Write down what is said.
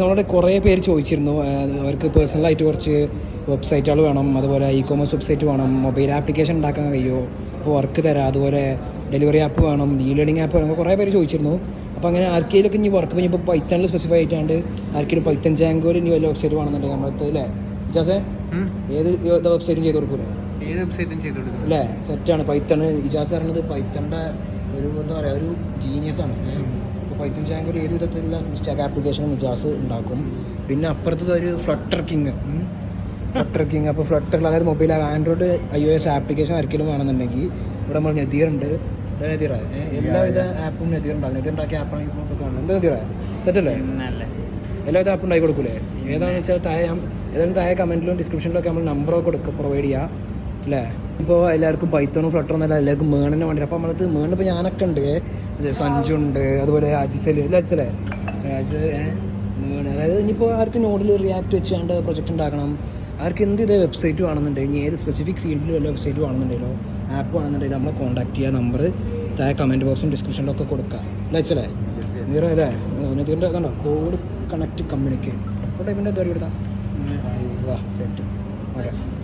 നമ്മളോട് കുറേ പേര് ചോദിച്ചിരുന്നു അവർക്ക് പേഴ്സണലായിട്ട് കുറച്ച് വെബ്സൈറ്റുകൾ വേണം, അതുപോലെ ഇ കോമേഴ്സ് വെബ്സൈറ്റ് വേണം, മൊബൈൽ ആപ്ലിക്കേഷൻ ഉണ്ടാക്കാൻ കഴിയുമോ, അപ്പോൾ വർക്ക് തരാം, അതുപോലെ ഡെലിവറി ആപ്പ് വേണം, ഇ ലേണിംഗ് ആപ്പ് വേണം, കുറേ പേര് ചോദിച്ചിരുന്നു. അപ്പോൾ അങ്ങനെ ആർക്കെങ്കിലൊക്കെ ഇനി വർക്ക് ഇപ്പോൾ പൈത്തണിൽ സ്പെസിഫൈ ആയിട്ടാണ്ട് ആർക്കെങ്കിലും പൈത്തൺ ജാങ്കോയിൽ ഇനി വല്ല വെബ്സൈറ്റ് വേണമെന്നുണ്ടെങ്കിൽ നമ്മളത് അല്ലേ ഇജാസേ ഏത് വെബ്സൈറ്റും ചെയ്ത് കൊടുക്കൂലേ? ഏത് വെബ്സൈറ്റും ചെയ്ത് കൊടുക്കും അല്ലേ? സെറ്റാണ് പൈത്തൺ. ഇജാസ് പറയുന്നത് പൈത്തണിൻ്റെ ഒരു എന്താ പറയുക ഒരു ജീനിയസാണ്. അപ്പോൾ പൈത്തൺ ജാങ്കോയിൽ ഏത് വിധത്തിലുള്ള സ്റ്റാക്ക് ആപ്ലിക്കേഷനും ഇജാസ് ഉണ്ടാക്കും. പിന്നെ അപ്പുറത്തത് ഒരു ഫ്ലട്ടർ കിങ്. അപ്പോൾ ഫ്ലട്ടറിൽ അതായത് മൊബൈൽ ആൻഡ്രോയിഡ് iOS ആപ്ലിക്കേഷൻ ആർക്കെങ്കിലും വേണമെന്നുണ്ടെങ്കിൽ ഇവിടെ നമ്മൾ നദീറുണ്ട്. നദീറ എല്ലാവിധ ആപ്പും നദീർ ഉണ്ടാകും. നദീർ ഉണ്ടാക്കിയ ആപ്പാണ് ഇപ്പോൾ കാണുന്നത്. എന്താ നദീറ സെറ്റല്ലേ? എല്ലാവിധ ആപ്പും ഉണ്ടാക്കി കൊടുക്കൂലേ? ഏതാണെന്ന് വെച്ചാൽ താഴെ കമൻറ്റിലും ഡിസ്ക്രിപ്ഷനിലൊക്കെ നമ്മൾ നമ്പറൊക്കെ പ്രൊവൈഡ് ചെയ്യാം അല്ലേ? ഇപ്പോൾ എല്ലാവർക്കും പൈത്തോണും ഫ്ലട്ടറും എന്നല്ല എല്ലാവർക്കും മേണിനെ വേണ്ടി. അപ്പോൾ നമ്മളത് മേണിപ്പോൾ ഞാനൊക്കെ ഉണ്ട്, സഞ്ജു ഉണ്ട്, അതുപോലെ അജിസൽ അജിസലേ മേണ്. അതായത് ഇനിയിപ്പോൾ ആർക്ക് നോഡിൽ റിയാക്ട് വെച്ചാണ്ട് പ്രൊജക്റ്റ് ഉണ്ടാക്കണം, ആർക്ക് എന്ത് ഇതേ വെബ്സൈറ്റ് വേണമെന്നുണ്ടെങ്കിൽ ഇനി ഏത് സ്പെസിഫിക് ഫീൽഡിൽ വല്ല വെബ്സൈറ്റ് വേണമെന്നുണ്ടെങ്കിലോ ആപ്പ് വേണമെന്നുണ്ടെങ്കിൽ നമ്മളെ കോൺടാക്ട് ചെയ്യുക. നമ്പർ താഴെ കമൻറ്റ് ബോക്സും ഡിസ്ക്രിപ്ഷനിലൊക്കെ കൊടുക്കുക അല്ലേ? നീറോ അല്ലേ? നദീറിൻ്റെ കണ്ടോ കോഡ് കണക്റ്റ് കമ്മ്യൂണിക്കേറ്റ്. അപ്പോൾ ടൈമിൻ്റെ എന്താ കൊടുത്താൽ സെറ്റ് ഓക്കെ.